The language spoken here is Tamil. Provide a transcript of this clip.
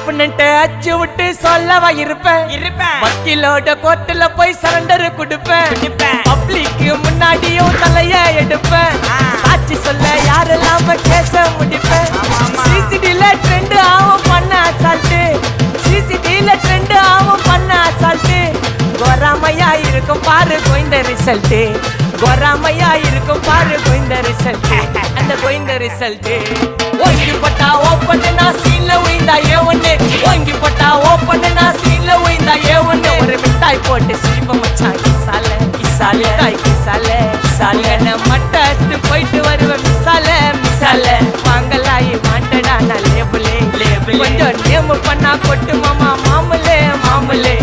ஒப்புனன்ட்டு அச்சு விட்டு சொல்லவா இருப்பேன் வக்கீலோட கோர்ட்டுல போய் சரண்டர் கொடுப்பேன் பப்ளிக்கு முன்னாடியும் தலைய எடுப்பேன் சாட்சி சொல்ல யாரெல்லாம கேச முடிப்பேன் சிசிடில ட்ரெண்ட் ஆகும் பண்ண அசால்ட்டு சிசிடில ட்ரெண்ட் ஆகும் பண்ண அசால்ட்டு கோராமையா இருக்கும் பாரு கோய்ந்த ரிசல்ட் கோராமையா இருக்கும் பாரு கோய்ந்த ரிசல்ட் அந்த கோய்ந்த ரிசல்ட் ஓங்கி பட்டா ஓப்பன் நான் சீன்ல உயிந்தா ஒண்ணு ஓங்கி பட்டா ஓப்பன் நான் சீன்ல உயிந்தா ஒண்ணு ஒரு மிட்டாய் போட்டு சீப்ப மச்சான் கிசால கிசால தாய் கிசால கிசால நான் மட்டத்து போயிட்டு வருவேன் மிசால மிசால வாங்கலாயி மாட்டடா நான் லேபிளே லேபிள் கொஞ்சம் நேம் பண்ணா கொட்டு மாமா மாமலே மாமலே